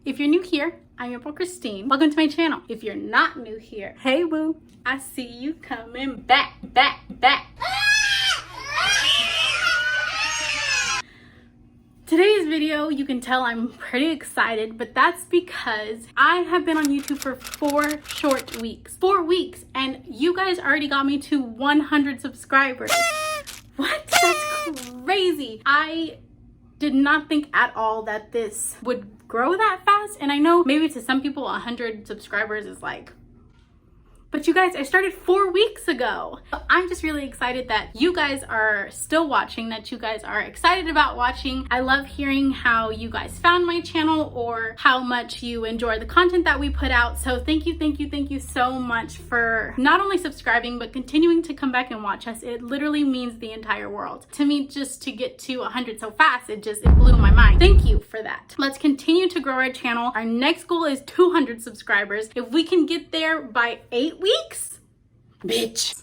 If you're new here, I'm your girl Christine. Welcome to my channel. If you're not new here, hey boo, I see you coming back. Today's video, you can tell I'm pretty excited, but that's because I have been on YouTube for 4 short weeks. 4 weeks, and you guys already got me to 100 subscribers. What? That's crazy. I did not think at all that this would grow that fast, and I know maybe to some people 100 subscribers is like, but you guys, I started 4 weeks ago. I'm just really excited that you guys are still watching, that you guys are excited about watching. I love hearing how you guys found my channel or how much you enjoy the content that we put out. So thank you so much for not only subscribing, but continuing to come back and watch us. It literally means the entire world. To me, just to get to 100 so fast, it blew my mind. Thank you for that. Let's continue to grow our channel. Our next goal is 200 subscribers. If we can get there by 8 weeks, bitch,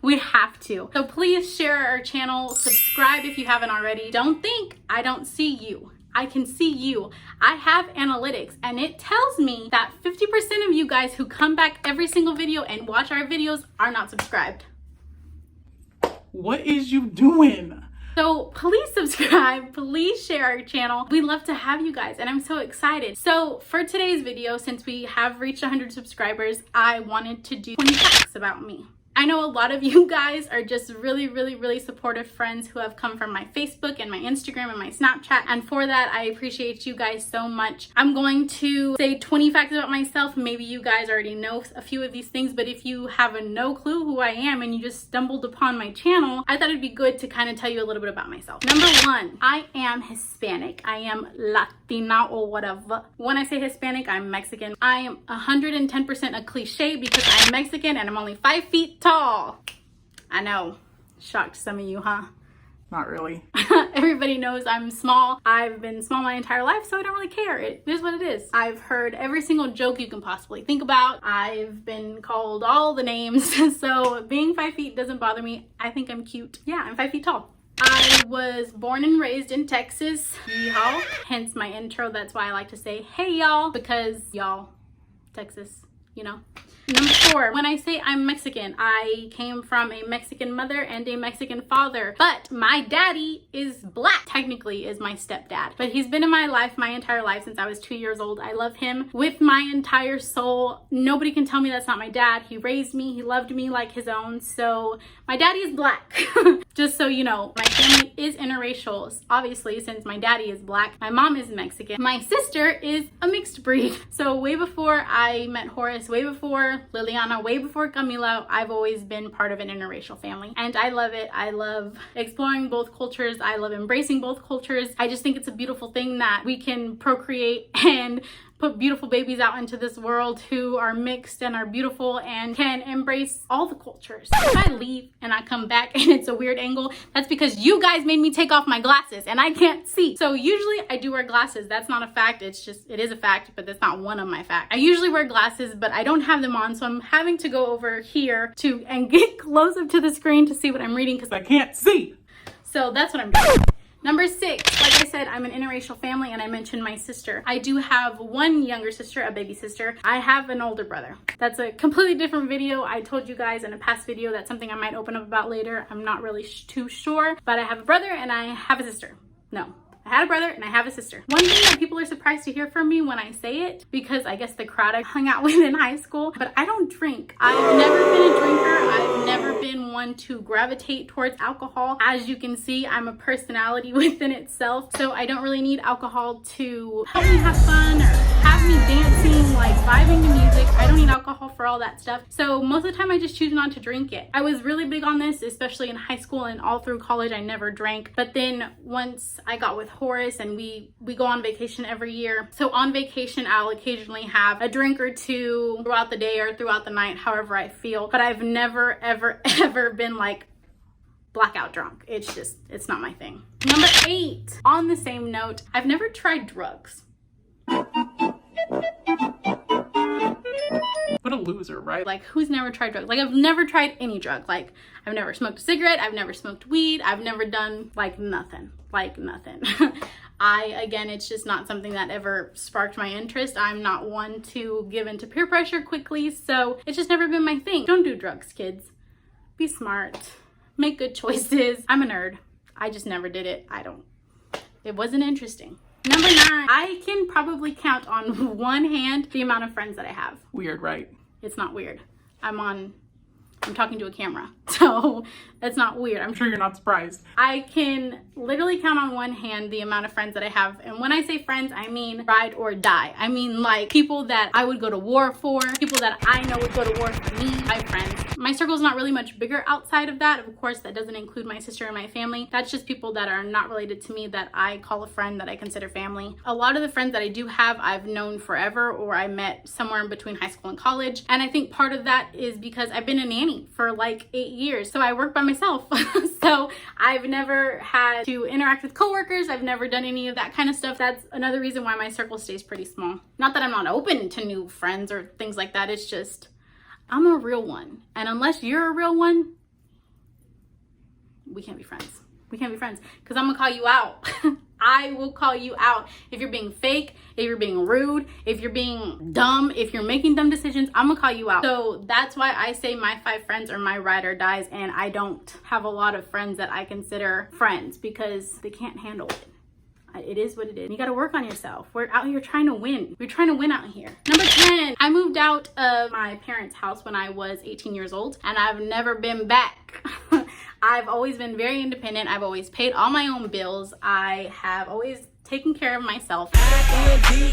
we have to. So please share our channel, subscribe if you haven't already. Don't think I don't see you. I can see you. I have analytics, and it tells me that 50% of you guys who come back every single video and watch our videos are not subscribed. What is you doing? So please subscribe, please share our channel. We love to have you guys, and I'm so excited. So for today's video, since we have reached 100 subscribers, I wanted to do 20 facts about me. I know a lot of you guys are just really supportive friends who have come from my Facebook and my Instagram and my Snapchat. And for that, I appreciate you guys so much. I'm going to say 20 facts about myself. Maybe you guys already know a few of these things, but if you have no clue who I am and you just stumbled upon my channel, I thought it'd be good to kind of tell you a little bit about myself. Number 1, I am Hispanic. I am Latina or whatever. When I say Hispanic, I'm Mexican. I am 110% a cliche because I'm Mexican and I'm only 5 feet tall. I know, shocked some of you, huh? Not really. Everybody knows I'm small. I've been small my entire life, so I don't really care. It is what it is. I've heard every single joke you can possibly think about. I've been called all the names, so being 5 feet doesn't bother me. I think I'm cute. Yeah, I'm 5 feet tall. I was born and raised in Texas, y'all. Hence my intro. That's why I like to say, hey y'all, because y'all, Texas, you know. Number 4, when I say I'm Mexican, I came from a Mexican mother and a Mexican father, but my daddy is black, technically is my stepdad, but he's been in my life my entire life since I was 2 years old. I love him with my entire soul. Nobody can tell me that's not my dad. He raised me, he loved me like his own, so my daddy is black. Just so you know, my family is interracial, obviously, since my daddy is black. My mom is Mexican. My sister is a mixed breed. So way before I met Horace, way before Liliana, way before Camila, I've always been part of an interracial family, and I love it. I love exploring both cultures. I love embracing both cultures. I just think it's a beautiful thing that we can procreate and put beautiful babies out into this world who are mixed and are beautiful and can embrace all the cultures. If I leave and I come back and it's a weird angle, that's because you guys made me take off my glasses and I can't see. So usually I do wear glasses. That's not a fact. It is a fact, but that's not one of my facts. I usually wear glasses, but I don't have them on, so I'm having to go over here and get close up to the screen to see what I'm reading because I can't see. So that's what I'm doing. Number 6, like I said, I'm an interracial family, and I mentioned my sister. I do have one younger sister, a baby sister. I have an older brother. That's a completely different video. I told you guys in a past video that's something I might open up about later. I'm not really too sure, but I have a brother and I have a sister. No. I had a brother and I have a sister. One thing that people are surprised to hear from me when I say it, because I guess the crowd I hung out with in high school, but I don't drink. I've never been a drinker. I've never been one to gravitate towards alcohol. As you can see, I'm a personality within itself, so I don't really need alcohol to help me have fun or have me dancing, like vibing to music. I don't need alcohol for all that stuff. So most of the time I just choose not to drink it. I was really big on this, especially in high school and all through college. I never drank, but then once I got with Horace and we go on vacation every year. So on vacation, I'll occasionally have a drink or two throughout the day or throughout the night, however I feel. But I've never, ever been like blackout drunk. It's not my thing. Number 8, on the same note, I've never tried drugs. What a loser, right? Like, who's never tried drugs? Like, I've never tried any drug. Like, I've never smoked a cigarette. I've never smoked weed. I've never done, like, nothing. Like, nothing. Again, it's just not something that ever sparked my interest. I'm not one to give into peer pressure quickly, so it's just never been my thing. Don't do drugs, kids. Be smart. Make good choices. I'm a nerd. I just never did it. It wasn't interesting. Number 9, I can probably count on one hand the amount of friends that I have. Weird, right? It's not weird. I'm talking to a camera, so it's not weird. I'm sure you're not surprised. I can literally count on one hand the amount of friends that I have. And when I say friends, I mean ride or die. I mean like people that I would go to war for, people that I know would go to war for me, my friends. My circle is not really much bigger outside of that. Of course, that doesn't include my sister and my family. That's just people that are not related to me that I call a friend, that I consider family. A lot of the friends that I do have, I've known forever, or I met somewhere in between high school and college. And I think part of that is because I've been a nanny for like 8 years. So I work by myself. So I've never had to interact with coworkers. I've never done any of that kind of stuff. That's another reason why my circle stays pretty small. Not that I'm not open to new friends or things like that. It's just, I'm a real one. And unless you're a real one, we can't be friends. We can't be friends because I'm gonna call you out. I will call you out if you're being fake, if you're being rude, if you're being dumb, if you're making dumb decisions. I'm gonna call you out. So that's why I say my 5 friends are my ride or dies, and I don't have a lot of friends that I consider friends because they can't handle it. It is what it is. You got to work on yourself. We're out here trying to win. We're trying to win out here. Number 10, I moved out of my parents' house when I was 18 years old, and I've never been back. I've always been very independent. I've always paid all my own bills. I have always taken care of myself. I-N-D-E-P-E-N-D-E-N-T.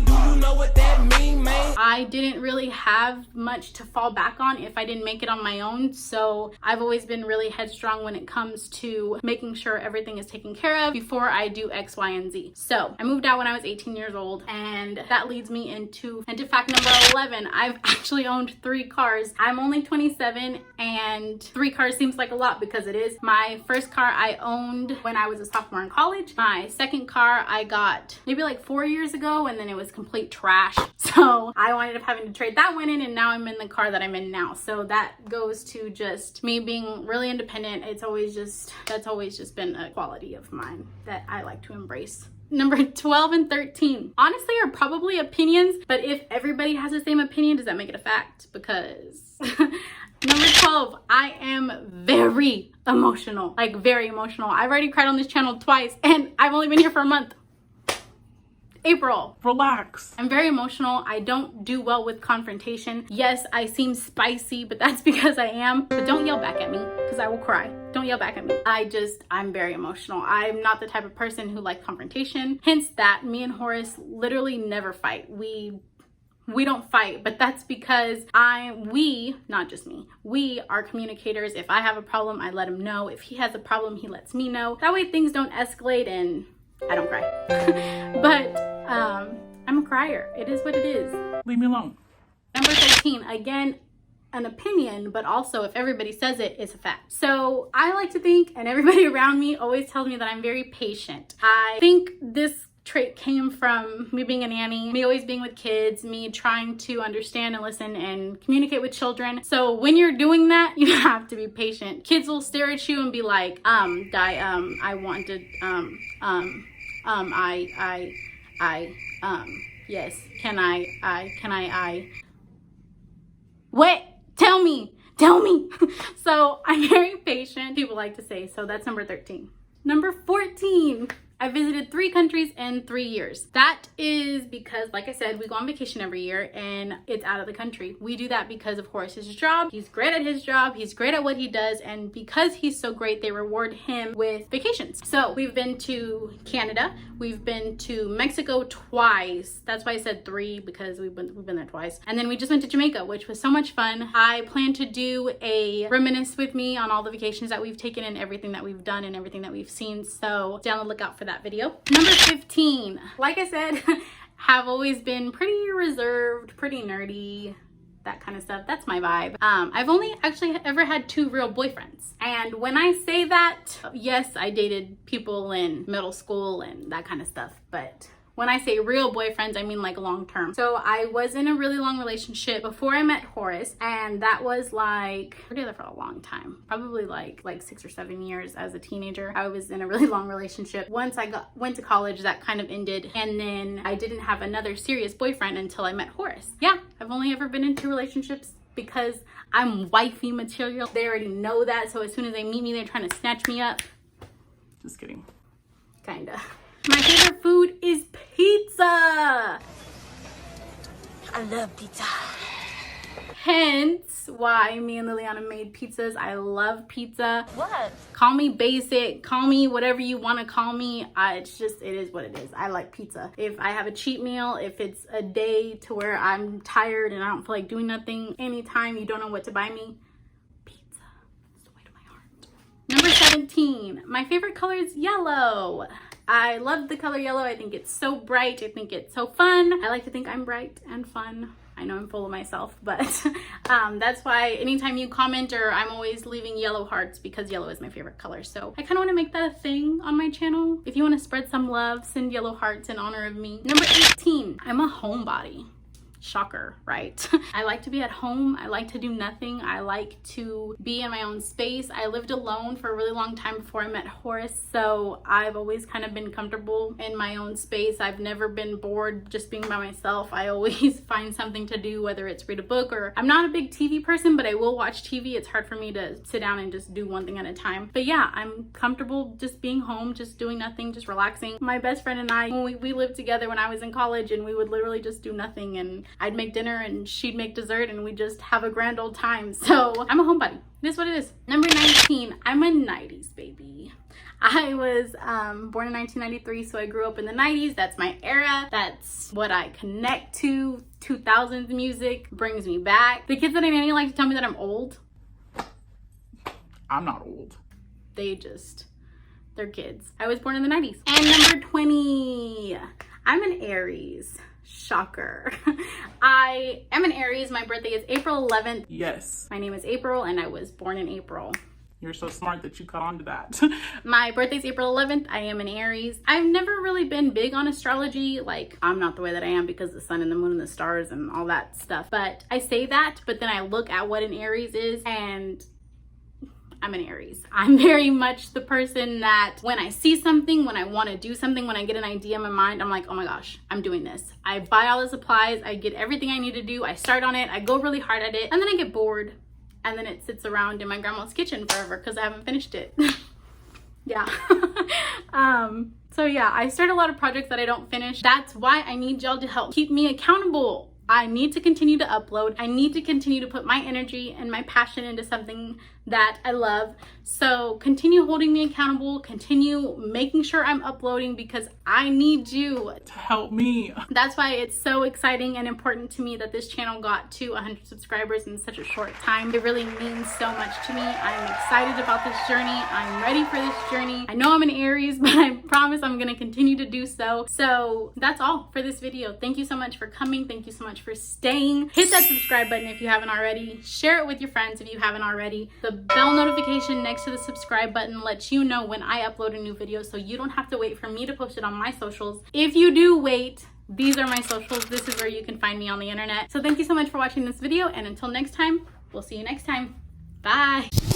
Do you know what that mean, man? I didn't really have much to fall back on if I didn't make it on my own. So I've always been really headstrong when it comes to making sure everything is taken care of before I do X, Y, and Z. So I moved out when I was 18 years old, and that leads me into fact number 11. I've actually owned 3 cars. I'm only 27, and 3 cars seems like a lot because it is. My first car I owned when I was a sophomore in college. My second car I got maybe like 4 years ago, and then it was complete trash. So I ended up having to trade that one in, and now I'm in the car that I'm in now. So that goes to just me being really independent. That's always just been a quality of mine that I like to embrace. Number 12 and 13 honestly are probably opinions, but if everybody has the same opinion, does that make it a fact? Because number 12, I am very emotional, like very emotional. I've already cried on this channel twice, and I've only been here for a month. April. Relax. I'm very emotional. I don't do well with confrontation. Yes, I seem spicy, but that's because I am. But don't yell back at me because I will cry. Don't yell back at me. I'm very emotional. I'm not the type of person who likes confrontation. Hence that me and Horace literally never fight. We don't fight, but that's because not just me, we are communicators. If I have a problem, I let him know. If he has a problem, he lets me know. That way things don't escalate and I don't cry. But I'm a crier. It is what it is. Leave me alone. Number 13, again, an opinion, but also if everybody says it, it's a fact. So I like to think, and everybody around me always tells me that I'm very patient. I think this trait came from me being a nanny, me always being with kids, me trying to understand and listen and communicate with children. So when you're doing that, you have to be patient. Kids will stare at you and be like, yes, can I, what? Tell me. So I'm very patient, people like to say. So that's number 13. Number 14. I visited 3 countries in 3 years. That is because, like I said, we go on vacation every year and it's out of the country. We do that because of Horace's job. He's great at his job. He's great at what he does. And because he's so great, they reward him with vacations. So we've been to Canada. We've been to Mexico twice. That's why I said 3, because we've been there twice. And then we just went to Jamaica, which was so much fun. I plan to do a reminisce with me on all the vacations that we've taken and everything that we've done and everything that we've seen. So stay on the lookout for that video. Number 15, like I said, have always been pretty reserved, pretty nerdy, that kind of stuff. That's my vibe. I've only actually ever had 2 real boyfriends. And when I say that, yes, I dated people in middle school and that kind of stuff, but When I say real boyfriends, I mean like long term. So I was in a really long relationship before I met Horace, and that was like, we were together for a long time, probably like 6 or 7 years as a teenager. I was in a really long relationship. Once I went to college, that kind of ended, and then I didn't have another serious boyfriend until I met Horace. Yeah, I've only ever been in 2 relationships because I'm wifey material. They already know that, so as soon as they meet me, they're trying to snatch me up. Just kidding. Kinda. My favorite food is pizza. I love pizza. Hence why me and Liliana made pizzas. I love pizza. What? Call me basic, call me whatever you want to call me. It is what it is. I like pizza. If I have a cheat meal, if it's a day to where I'm tired and I don't feel like doing nothing, anytime you don't know what to buy me, pizza is the way to my heart. Number 17, my favorite color is yellow. I love the color yellow. I think it's so bright. I think it's so fun. I like to think I'm bright and fun. I know I'm full of myself, but that's why anytime you comment, or I'm always leaving yellow hearts, because yellow is my favorite color. So I kind of want to make that a thing on my channel. If you want to spread some love, send yellow hearts in honor of me. Number 18, I'm a homebody. Shocker, right? I like to be at home. I like to do nothing. I like to be in my own space. I lived alone for a really long time before I met Horace, so I've always kind of been comfortable in my own space. I've never been bored just being by myself. I always find something to do, whether it's read a book, or I'm not a big TV person, but I will watch TV. It's hard for me to sit down and just do one thing at a time. But yeah, I'm comfortable just being home, just doing nothing, just relaxing. My best friend and I, when we lived together when I was in college, and we would literally just do nothing, and I'd make dinner and she'd make dessert, and we'd just have a grand old time. So I'm a homebody. It is what it is. Number 19, I'm a 90s baby. I was born in 1993, so I grew up in the 90s. That's my era. That's what I connect to. 2000s music brings me back. The kids that I nanny like to tell me that I'm old. I'm not old. They're kids. I was born in the 90s. And number 20, I'm an Aries. Shocker. I am an Aries. My birthday is April 11th. Yes. My name is April, and I was born in April. You're so smart that you caught on to that. My birthday's April 11th. I am an Aries. I've never really been big on astrology. Like, I'm not the way that I am because the sun and the moon and the stars and all that stuff. But I say that, but then I look at what an Aries is, and I'm an Aries. I'm very much the person that when I see something, when I want to do something, when I get an idea in my mind, I'm like, oh my gosh, I'm doing this. I buy all the supplies, I get everything I need to do, I start on it, I go really hard at it, and then I get bored, and then it sits around in my grandma's kitchen forever because I haven't finished it. Yeah. So yeah, I start a lot of projects that I don't finish. That's why I need y'all to help keep me accountable. I need to continue to upload. I need to continue to put my energy and my passion into something that I love. So continue holding me accountable, continue making sure I'm uploading, because I need you To help me. That's why it's so exciting and important to me that this channel got to 100 subscribers in such a short time. It really means so much to me. I'm excited about this journey. I'm ready for this journey. I know I'm an Aries, but I promise I'm going to continue to do so. So that's all for this video. Thank you so much for coming. Thank you so much for staying. Hit that subscribe button if you haven't already. Share it with your friends if you haven't already. The bell notification next to the subscribe button lets you know when I upload a new video, so you don't have to wait for me to post it on my socials. If you do wait, these are my socials. This is where you can find me on the internet. So thank you so much for watching this video, and until next time, we'll see you next time. Bye.